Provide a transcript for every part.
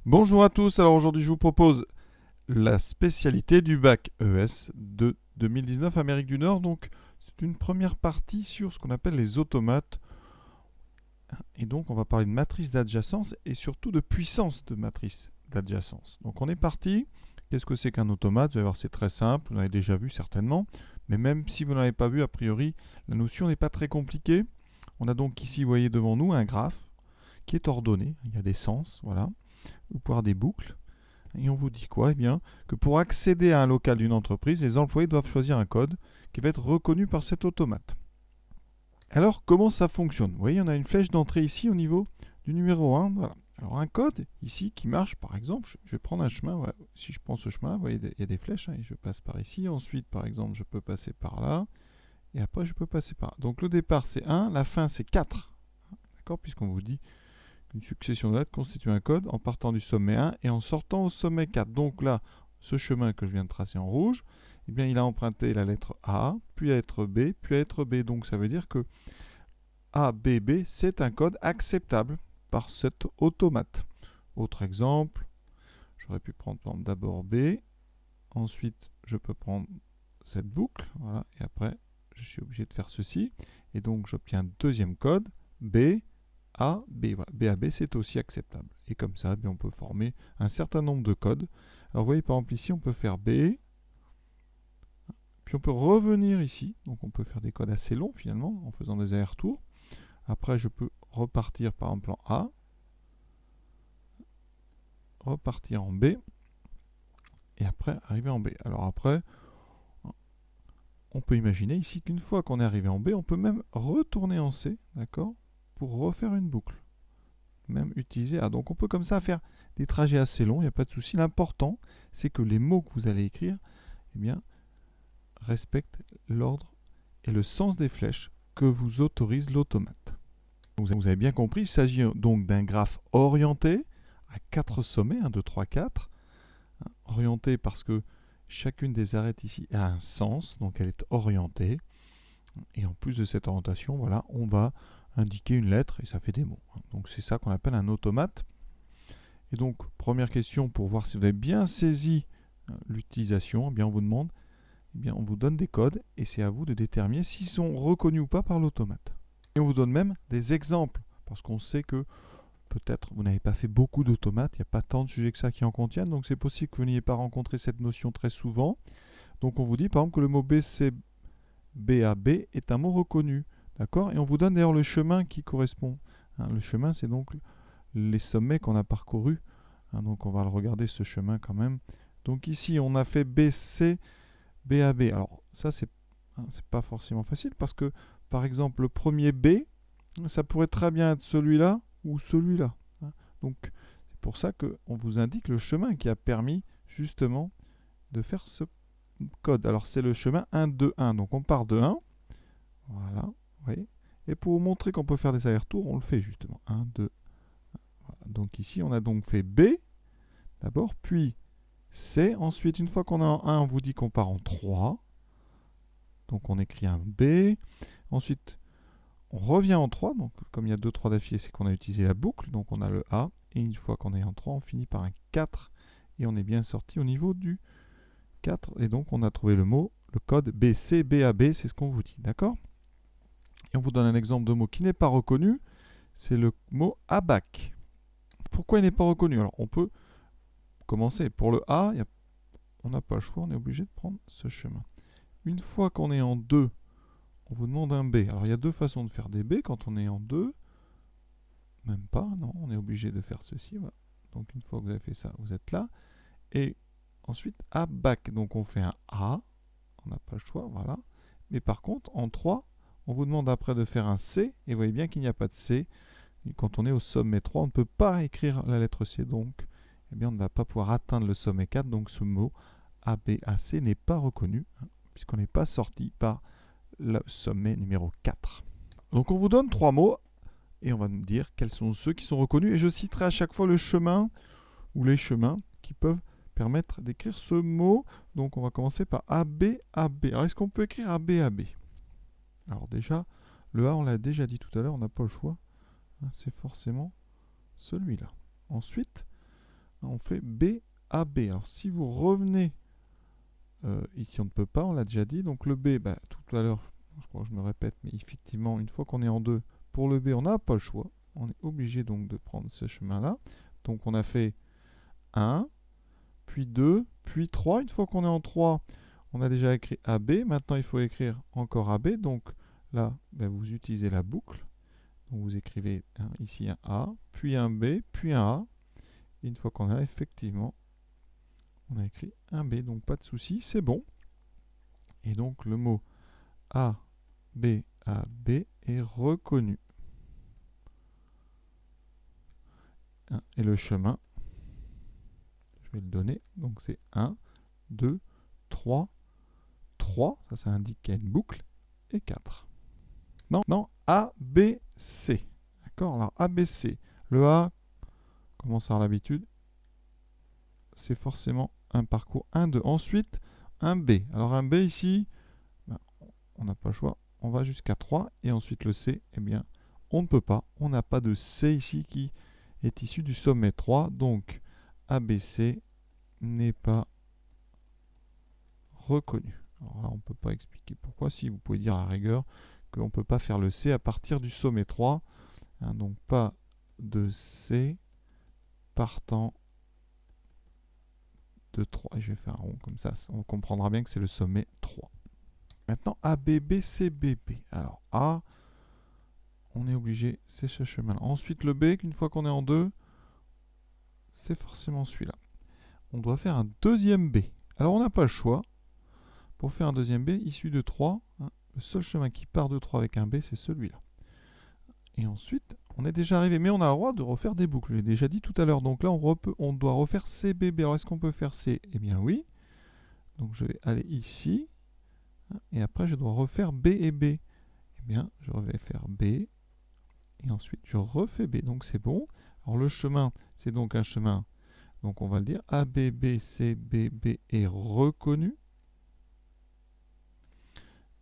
Bonjour à tous, alors aujourd'hui je vous propose la spécialité du bac ES de 2019 Amérique du Nord. Donc c'est une première partie sur ce qu'on appelle les automates. Et donc on va parler de matrice d'adjacence et surtout de puissance de matrice d'adjacence. Donc on est parti. Qu'est-ce que c'est qu'un automate? Vous allez voir, c'est très simple, vous l'avez déjà vu certainement. Mais même si vous n'avez pas vu, a priori, la notion n'est pas très compliquée. On a donc ici, vous voyez devant nous, un graphe qui est ordonné. Il y a des sens, voilà, ou pouvoir des boucles. Et on vous dit quoi? Eh bien, que pour accéder à un local d'une entreprise, les employés doivent choisir un code qui va être reconnu par cet automate. Alors, comment ça fonctionne? Vous voyez, on a une flèche d'entrée ici au niveau du numéro 1. Voilà. Alors, un code ici qui marche, par exemple, je vais prendre un chemin. Voilà. Si je prends ce chemin, vous voyez, il y a des flèches, et je passe par ici. Ensuite, par exemple, je peux passer par là. Et après, je peux passer par là. Donc, le départ, c'est 1. La fin, c'est 4. D'accord? Puisqu'on vous dit une succession de lettres constitue un code en partant du sommet 1 et en sortant au sommet 4. Donc là, ce chemin que je viens de tracer en rouge, eh bien, il a emprunté la lettre A, puis la lettre B, puis la lettre B. Donc ça veut dire que A, B, B, c'est un code acceptable par cet automate. Autre exemple, j'aurais pu prendre d'abord B, ensuite je peux prendre cette boucle, voilà, et après je suis obligé de faire ceci, et donc j'obtiens un deuxième code, B, A, B. Voilà. B A B, c'est aussi acceptable. Et comme ça, on peut former un certain nombre de codes. Alors vous voyez, par exemple, ici, on peut faire B, puis on peut revenir ici. Donc on peut faire des codes assez longs, finalement, en faisant des allers-retours. Après, je peux repartir, par exemple, en A, repartir en B, et après, arriver en B. Alors après, on peut imaginer ici qu'une fois qu'on est arrivé en B, on peut même retourner en C, d'accord, pour refaire une boucle. Même utiliser A. Donc on peut comme ça faire des trajets assez longs, il n'y a pas de souci. L'important, c'est que les mots que vous allez écrire, eh bien, respectent l'ordre et le sens des flèches que vous autorise l'automate. Vous avez bien compris, il s'agit donc d'un graphe orienté à 4 sommets, 1, 2, 3, 4. Orienté parce que chacune des arêtes ici a un sens, donc elle est orientée. Et en plus de cette orientation, voilà, on va indiquer une lettre et ça fait des mots. Donc c'est ça qu'on appelle un automate. Et donc, première question pour voir si vous avez bien saisi l'utilisation, eh bien on vous demande, eh bien on vous donne des codes et c'est à vous de déterminer s'ils sont reconnus ou pas par l'automate. Et on vous donne même des exemples parce qu'on sait que peut-être vous n'avez pas fait beaucoup d'automates, il n'y a pas tant de sujets que ça qui en contiennent, donc c'est possible que vous n'ayez pas rencontré cette notion très souvent. Donc on vous dit par exemple que le mot BCBAB est un mot reconnu, d'accord? Et on vous donne d'ailleurs le chemin qui correspond. Le chemin, c'est donc les sommets qu'on a parcourus. Donc on va le regarder ce chemin quand même. Donc ici on a fait BC, BAB. Alors ça c'est pas forcément facile parce que par exemple le premier B, ça pourrait très bien être celui-là ou celui-là. Donc c'est pour ça qu'on vous indique le chemin qui a permis justement de faire ce code. Alors c'est le chemin 1, 2, 1. Donc on part de 1. Voilà. Vous voyez. Et pour vous montrer qu'on peut faire des allers-retours, on le fait justement. 1, 2. Voilà. Donc ici on a donc fait B d'abord, puis C. Ensuite, une fois qu'on a en 1, on vous dit qu'on part en 3. Donc on écrit un B. Ensuite, on revient en 3. Donc comme il y a 2, 3 d'affilée, c'est qu'on a utilisé la boucle. Donc on a le A. Et une fois qu'on est en 3, on finit par un 4. Et on est bien sorti au niveau du 4. Et donc on a trouvé le mot, le code BCBAB. C'est ce qu'on vous dit. D'accord? Et on vous donne un exemple de mot qui n'est pas reconnu. C'est le mot abac. Pourquoi il n'est pas reconnu? Alors on peut commencer. Pour le A, on n'a pas le choix. On est obligé de prendre ce chemin. Une fois qu'on est en 2, on vous demande un B. Alors il y a deux façons de faire des B quand on est en 2. Même pas, non, on est obligé de faire ceci. Voilà. Donc une fois que vous avez fait ça, vous êtes là. Et ensuite, A bac. Donc on fait un A. On n'a pas le choix, voilà. Mais par contre, en 3, on vous demande après de faire un C. Et vous voyez bien qu'il n'y a pas de C. Et quand on est au sommet 3, on ne peut pas écrire la lettre C. Donc, eh bien, on ne va pas pouvoir atteindre le sommet 4. Donc ce mot ABAC n'est pas reconnu, puisqu'on n'est pas sorti par le sommet numéro 4. Donc on vous donne 3 mots et on va nous dire quels sont ceux qui sont reconnus. Et je citerai à chaque fois le chemin ou les chemins qui peuvent permettre d'écrire ce mot. Donc on va commencer par ABAB. Alors est-ce qu'on peut écrire ABAB? Alors déjà, le A on l'a déjà dit tout à l'heure, on n'a pas le choix. C'est forcément celui-là. Ensuite, fait B, AB. Alors si vous revenez, ici on ne peut pas, on l'a déjà dit. Donc le B, bah, tout à l'heure, je crois que je me répète, mais effectivement, une fois qu'on est en 2, pour le B, on n'a pas le choix. On est obligé donc de prendre ce chemin-là. Donc on a fait 1, puis 2, puis 3. Une fois qu'on est en 3, on a déjà écrit AB. Maintenant, il faut écrire encore AB. Donc là, ben, vous utilisez la boucle. Donc vous écrivez ici un A, puis un B, puis un A. Et une fois qu'on a effectivement, on a écrit un B. Donc pas de souci, c'est bon. Et donc le mot A, B, AB est reconnu. Et le chemin, je vais le donner. Donc c'est 1, 2, 3, 3. Ça indique qu'il y a une boucle. Et 4. Non, A, B, C. D'accord? Alors A, B, C. Le A, comme on a l'habitude, c'est forcément un parcours 1, 2. Ensuite, un B. Alors un B ici, ben, on n'a pas le choix. On va jusqu'à 3. Et ensuite le C, eh bien, on ne peut pas. On n'a pas de C ici qui est issu du sommet 3. Donc ABC n'est pas reconnu. Alors là, on ne peut pas expliquer pourquoi. Si vous pouvez dire à la rigueur qu'on ne peut pas faire le C à partir du sommet 3. Hein, donc pas de C partant de 3. Et je vais faire un rond comme ça. On comprendra bien que c'est le sommet 3. Maintenant, A, B, B, C, B, B. Alors A, on est obligé, c'est ce chemin-là. Ensuite, le B, une fois qu'on est en 2, c'est forcément celui-là. On doit faire un deuxième B. Alors, on n'a pas le choix. Pour faire un deuxième B, issu de 3, hein, le seul chemin qui part de 3 avec un B, c'est celui-là. Et ensuite, on est déjà arrivé, mais on a le droit de refaire des boucles. J'ai déjà dit tout à l'heure. Donc là, on doit refaire C, B, B. Alors, est-ce qu'on peut faire C? Eh bien, oui. Donc, je vais aller ici. Et après, je dois refaire B et B. Eh bien, je vais faire B. Et ensuite, je refais B. Donc, c'est bon. Alors, le chemin, c'est donc un chemin. Donc, on va le dire. A, B, B, C, B, B est reconnu.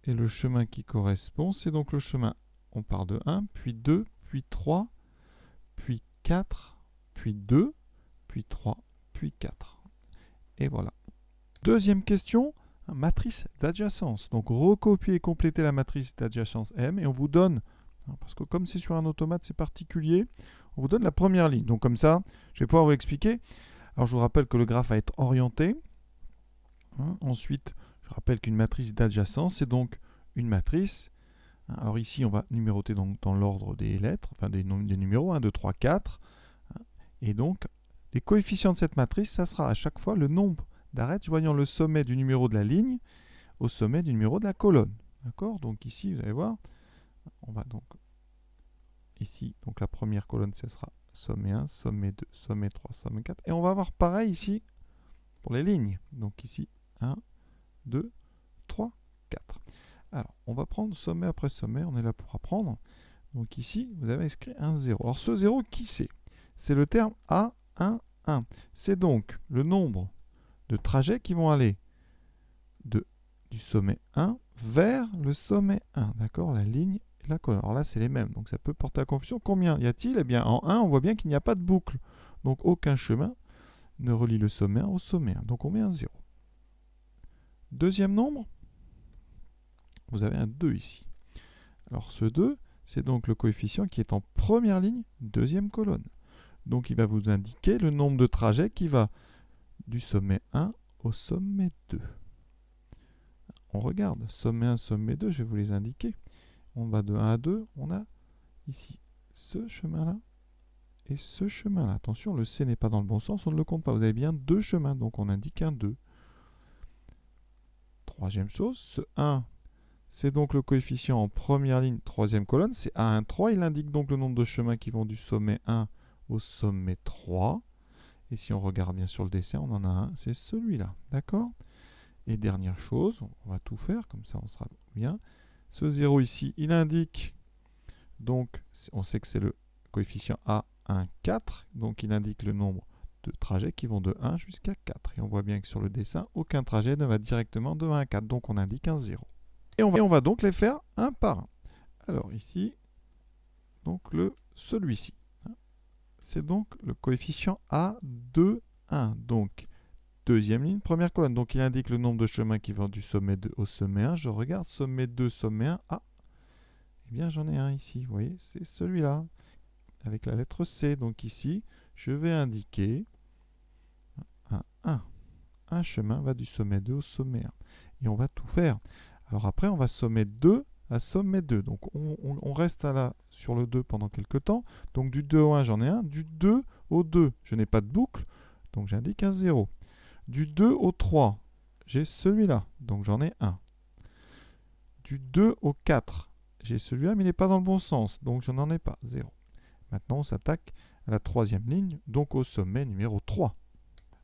Et le chemin qui correspond, c'est donc le chemin. On part de 1, puis 2, puis 3, puis 4, puis 2, puis 3, puis 4. Et voilà. Deuxième question, matrice d'adjacence. Donc recopier et compléter la matrice d'adjacence M et on vous donne, parce que comme c'est sur un automate, c'est particulier, on vous donne la première ligne. Donc comme ça, je vais pouvoir vous expliquer. Alors je vous rappelle que le graphe va être orienté. Ensuite, je rappelle qu'une matrice d'adjacence, c'est donc une matrice. Alors ici, on va numéroter donc dans l'ordre des lettres, enfin des numéros, 1, 2, 3, 4. Et donc, les coefficients de cette matrice, ça sera à chaque fois le nombre d'arêtes joignant le sommet du numéro de la ligne au sommet du numéro de la colonne. D'accord? Donc ici, vous allez voir, on va donc ici, donc la première colonne, ce sera sommet 1, sommet 2, sommet 3, sommet 4. Et on va avoir pareil ici pour les lignes. Donc ici, 1, 2, 3, 4. Alors, on va prendre sommet après sommet, on est là pour apprendre. Donc ici, vous avez inscrit un 0. Alors ce 0, qui c'est? C'est le terme A1, 1. C'est donc le nombre de trajets qui vont aller du sommet 1 vers le sommet 1. D'accord? La ligne et la colonne. Alors là, c'est les mêmes. Donc ça peut porter à confusion. Combien y a-t-il? Eh bien, en 1, on voit bien qu'il n'y a pas de boucle. Donc aucun chemin ne relie le sommet 1 au sommet 1. Donc on met un 0. Deuxième nombre, vous avez un 2 ici. Alors ce 2, c'est donc le coefficient qui est en première ligne, deuxième colonne. Donc il va vous indiquer le nombre de trajets qui va du sommet 1 au sommet 2. On regarde, sommet 1, sommet 2, je vais vous les indiquer. On va de 1 à 2, on a ici ce chemin-là et ce chemin-là. Attention, le C n'est pas dans le bon sens, on ne le compte pas. Vous avez bien deux chemins, donc on indique un 2. Troisième chose, ce 1, c'est donc le coefficient en première ligne, troisième colonne, c'est A1, 3. Il indique donc le nombre de chemins qui vont du sommet 1 au sommet 3. Et si on regarde bien sur le dessin, on en a un, c'est celui-là. D'accord? Et dernière chose, on va tout faire, comme ça on sera bien. Ce 0 ici, il indique, donc on sait que c'est le coefficient A1, 4. Donc il indique le nombre de trajets qui vont de 1 jusqu'à 4. Et on voit bien que sur le dessin, aucun trajet ne va directement de 1 à 4. Donc on indique un 0. Et on va donc les faire un par un. Alors ici, donc celui-ci. C'est donc le coefficient A2, 1. deuxième ligne, première colonne. Donc il indique le nombre de chemins qui vont du sommet 2 au sommet 1. Je regarde sommet 2, sommet 1. Ah, eh bien j'en ai un ici, vous voyez, c'est celui-là, avec la lettre C. Donc ici, je vais indiquer un 1. Un chemin va du sommet 2 au sommet 1. Et on va tout faire. Alors après, on va sommet 2 à sommet 2. Donc on reste là sur le 2 pendant quelques temps. Donc du 2 au 1, j'en ai un. Du 2 au 2, je n'ai pas de boucle. Donc j'indique un 0. Du 2 au 3, j'ai celui-là. Donc j'en ai un. Du 2 au 4, j'ai celui-là, mais il n'est pas dans le bon sens. Donc je n'en ai pas. 0. Maintenant, on s'attaque à la troisième ligne, donc au sommet numéro 3.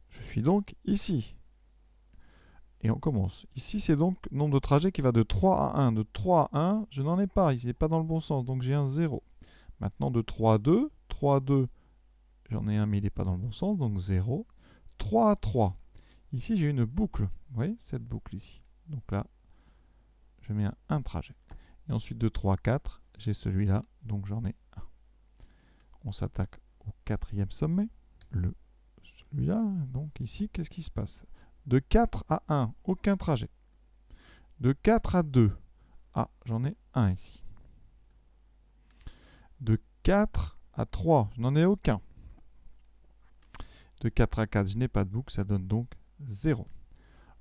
Je suis donc ici. Et on commence. Ici, c'est donc le nombre de trajets qui va de 3 à 1. De 3 à 1, je n'en ai pas. Il n'est pas dans le bon sens, donc j'ai un 0. Maintenant, de 3 à 2. 3 à 2, j'en ai un, mais il n'est pas dans le bon sens, donc 0. 3 à 3. Ici, j'ai une boucle. Vous voyez, cette boucle ici. Donc là, je mets un trajet. Et ensuite, de 3 à 4, j'ai celui-là, donc j'en ai un. On s'attaque au quatrième sommet. Celui-là, donc ici, qu'est-ce qui se passe? De 4 à 1, aucun trajet. De 4 à 2, ah, j'en ai un ici. De 4 à 3, je n'en ai aucun. De 4 à 4, je n'ai pas de boucle, ça donne donc 0.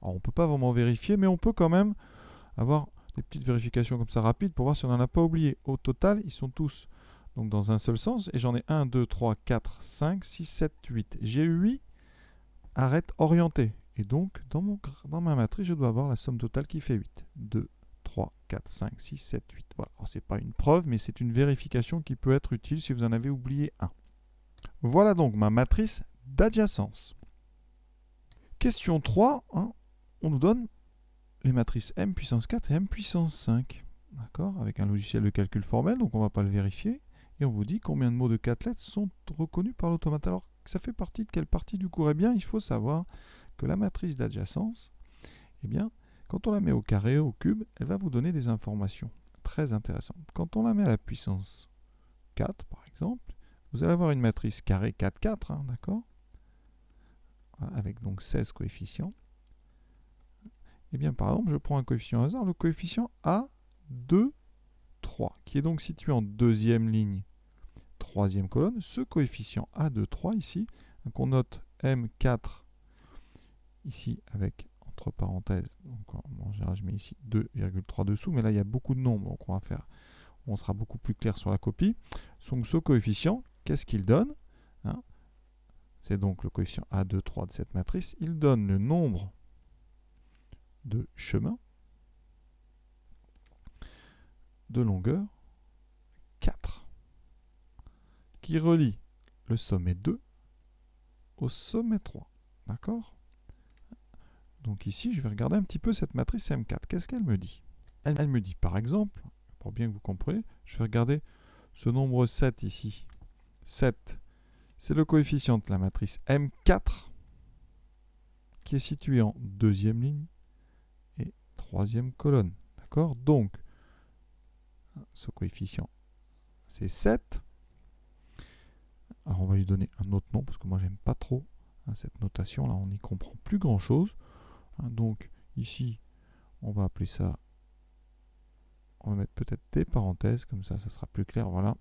Alors, on ne peut pas vraiment vérifier, mais on peut quand même avoir des petites vérifications comme ça rapides pour voir si on n'en a pas oublié. Au total, ils sont tous donc dans un seul sens, et j'en ai 1, 2, 3, 4, 5, 6, 7, 8. J'ai 8 arêtes orientées. Et donc, dans ma matrice, je dois avoir la somme totale qui fait 8. 2, 3, 4, 5, 6, 7, 8. Voilà. Alors, ce n'est pas une preuve, mais c'est une vérification qui peut être utile si vous en avez oublié un. Voilà donc ma matrice d'adjacence. Question 3, hein, on nous donne les matrices m puissance 4 et m puissance 5. D'accord? Avec un logiciel de calcul formel, donc on ne va pas le vérifier. Et on vous dit combien de mots de 4 lettres sont reconnus par l'automate. Alors, ça fait partie de quelle partie du cours? Eh bien, il faut savoir que la matrice d'adjacence, eh bien, quand on la met au carré, au cube, elle va vous donner des informations très intéressantes. Quand on la met à la puissance 4, par exemple, vous allez avoir une matrice carré 4, 4, hein, d'accord? Avec donc 16 coefficients. Eh bien, par exemple, je prends un coefficient hasard, le coefficient A2, 3, qui est donc situé en deuxième ligne, troisième colonne. Ce coefficient A2, 3 ici, qu'on note M4 ici avec entre parenthèses, donc en général je mets ici 2,3 dessous, mais là il y a beaucoup de nombres, donc on sera beaucoup plus clair sur la copie. Donc ce coefficient, qu'est-ce qu'il donne, hein? C'est donc le coefficient A2, 3 de cette matrice. Il donne le nombre de chemins de longueur 4 qui relie le sommet 2 au sommet 3. D'accord? Donc ici, je vais regarder un petit peu cette matrice M4. Qu'est-ce qu'elle me dit? Elle me dit, par exemple, pour bien que vous compreniez, je vais regarder ce nombre 7 ici. 7, c'est le coefficient de la matrice M4 qui est situé en deuxième ligne et troisième colonne. D'accord? Donc, ce coefficient, c'est 7. Alors, on va lui donner un autre nom, parce que moi, j'aime pas trop cette notation. Là, on n'y comprend plus grand-chose. Donc, ici, on va appeler ça, on va mettre peut-être des parenthèses, comme ça, ça sera plus clair. Voilà.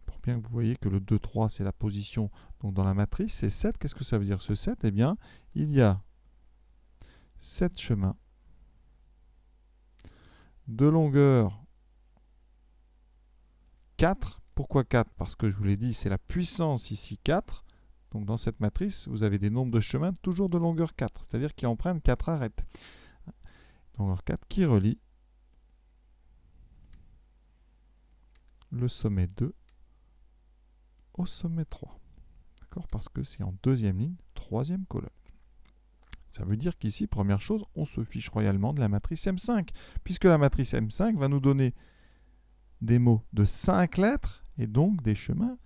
Pour bien que vous voyez que le 2, 3, c'est la position donc dans la matrice. C'est 7. Qu'est-ce que ça veut dire, ce 7? Eh bien, il y a 7 chemins de longueur 4. Pourquoi 4? Parce que je vous l'ai dit, c'est la puissance ici 4. Donc dans cette matrice, vous avez des nombres de chemins toujours de longueur 4, c'est-à-dire qui empruntent 4 arêtes. Longueur 4 qui relie le sommet 2 au sommet 3. D'accord? Parce que c'est en deuxième ligne, troisième colonne. Ça veut dire qu'ici, première chose, on se fiche royalement de la matrice M5, puisque la matrice M5 va nous donner des mots de 5 lettres et donc des chemins.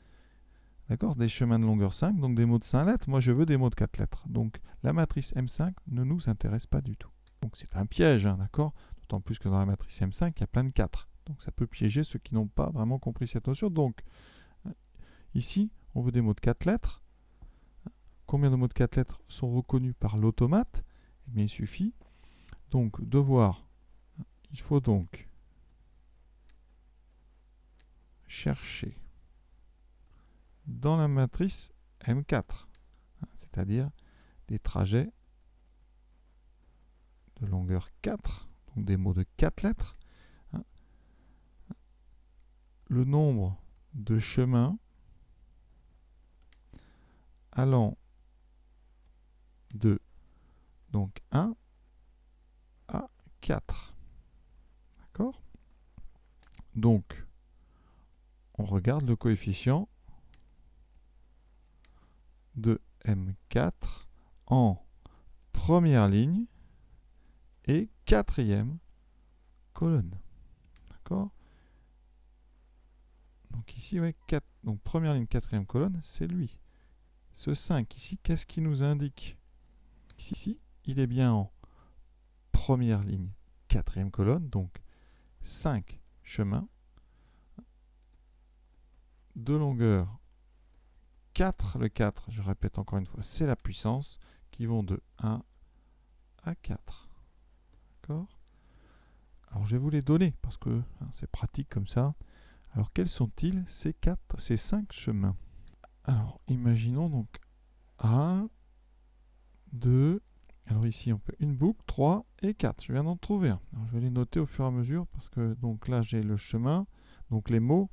D'accord? Des chemins de longueur 5, donc des mots de 5 lettres. Moi, je veux des mots de 4 lettres. Donc, la matrice M5 ne nous intéresse pas du tout. Donc, c'est un piège, hein, d'accord? D'autant plus que dans la matrice M5, il y a plein de 4. Donc, ça peut piéger ceux qui n'ont pas vraiment compris cette notion. Donc, ici, on veut des mots de 4 lettres. combien de mots de 4 lettres sont reconnus par l'automate? Eh bien, il suffit donc de voir. Il faut donc chercher dans la matrice M4, c'est-à-dire des trajets de longueur 4, donc des mots de 4 lettres, le nombre de chemins allant de donc 1 à 4. D'accord? Donc, on regarde le coefficient de M4 en première ligne et quatrième colonne. D'accord? Donc ici, ouais, 4, donc première ligne, quatrième colonne, c'est lui. Ce 5 ici, qu'est-ce qu'il nous indique? Ici, il est bien en première ligne, quatrième colonne, donc 5 chemins de longueur 4. Le 4, je répète encore une fois, c'est la puissance, qui vont de 1 à 4. D'accord? Alors je vais vous les donner, parce que c'est pratique comme ça. Alors quels sont-ils ces 5 chemins? Alors imaginons donc 1, 2, alors ici on peut une boucle, 3 et 4. Je viens d'en trouver un. Alors je vais les noter au fur et à mesure, parce que donc là j'ai le chemin, donc les mots.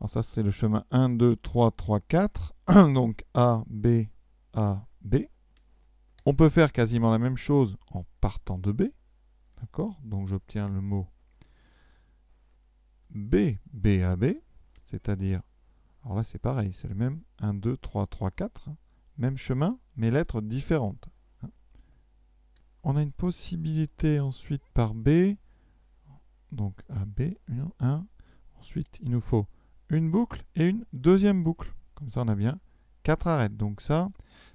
Alors ça c'est le chemin 1, 2, 3, 3, 4. Donc A, B, A, B. On peut faire quasiment la même chose en partant de B. D'accord? Donc j'obtiens le mot B, B, A, B. C'est-à-dire, alors là c'est pareil, c'est le même 1, 2, 3, 3, 4. Même chemin, mais lettres différentes. On a une possibilité ensuite par B. Donc A, B, 1. Ensuite, il nous faut une boucle et une deuxième boucle. Comme ça, on a bien 4 arêtes. Donc ça,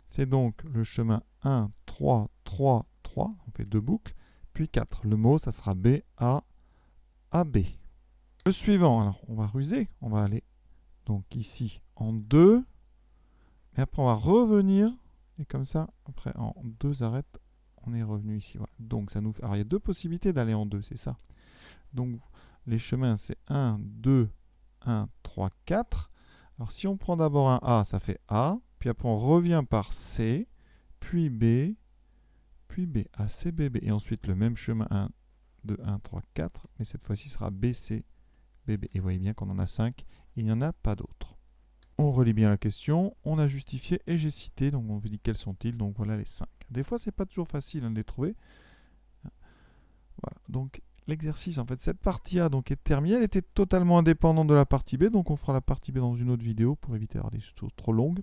c'est donc le chemin 1, 3, 3, 3. On fait 2 boucles, puis 4. Le mot, ça sera B, A, A, B. Le suivant, alors on va ruser. On va aller donc ici en 2. Et après, on va revenir. Et comme ça, après, en 2 arêtes, on est revenu ici. Voilà. Donc, ça nous fait... Alors, il y a 2 possibilités d'aller en 2, c'est ça. Donc, les chemins, c'est 1, 2, 1, 3, 4. Alors, si on prend d'abord un A, ça fait A. Puis après, on revient par C, puis B, A, C, B, B. Et ensuite, le même chemin, 1, 2, 1, 3, 4. Mais cette fois-ci, sera B, C, B, B. Et vous voyez bien qu'on en a 5. Il n'y en a pas d'autres. On relit bien la question. On a justifié et j'ai cité. Donc, on vous dit quels sont-ils. Donc, voilà les 5. Des fois, c'est pas toujours facile de les trouver. Voilà. Donc, l'exercice, en fait, cette partie A donc, est terminée. Elle était totalement indépendante de la partie B. Donc, on fera la partie B dans une autre vidéo pour éviter d'avoir des choses trop longues.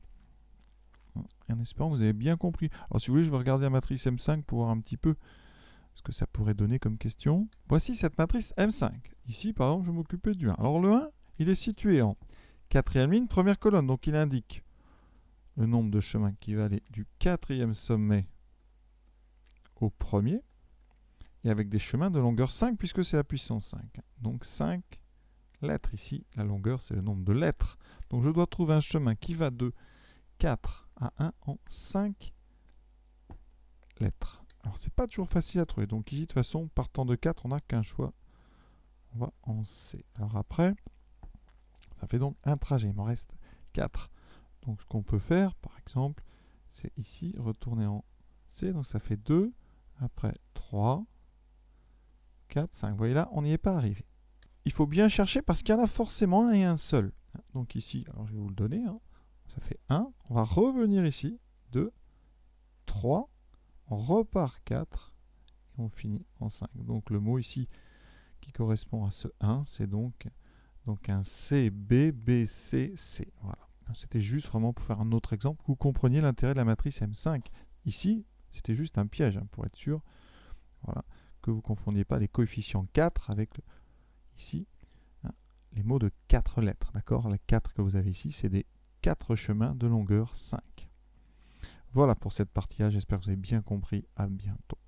Et en espérant que vous avez bien compris. Alors, si vous voulez, je vais regarder la matrice M5 pour voir un petit peu ce que ça pourrait donner comme question. Voici cette matrice M5. Ici, par exemple, je m'occupais du 1. Alors, le 1, il est situé en quatrième ligne, première colonne. Donc, il indique le nombre de chemins qui va aller du quatrième sommet au premier. Et avec des chemins de longueur 5, puisque c'est la puissance 5. Donc 5 lettres ici. La longueur, c'est le nombre de lettres. Donc je dois trouver un chemin qui va de 4 à 1 en 5 lettres. Alors c'est pas toujours facile à trouver. Donc ici, de toute façon, partant de 4, on n'a qu'un choix. On va en C. Alors après, ça fait donc un trajet. Il m'en reste 4. Donc ce qu'on peut faire, par exemple, c'est ici, retourner en C. Donc ça fait 2. Après 3. 4, 5. Vous voyez là, on n'y est pas arrivé. Il faut bien chercher parce qu'il y en a forcément un et un seul. Donc ici, alors je vais vous le donner. Ça fait 1. On va revenir ici. 2, 3. On repart 4. Et on finit en 5. Donc le mot ici qui correspond à ce 1, c'est donc un C, B, B, C, C. Voilà. C'était juste vraiment pour faire un autre exemple. Vous compreniez l'intérêt de la matrice M5. Ici, c'était juste un piège pour être sûr. Voilà. Que vous ne confondiez pas les coefficients 4 avec ici les mots de 4 lettres. D'accord? Les 4 que vous avez ici, c'est des 4 chemins de longueur 5. Voilà pour cette partie-là. J'espère que vous avez bien compris. À bientôt.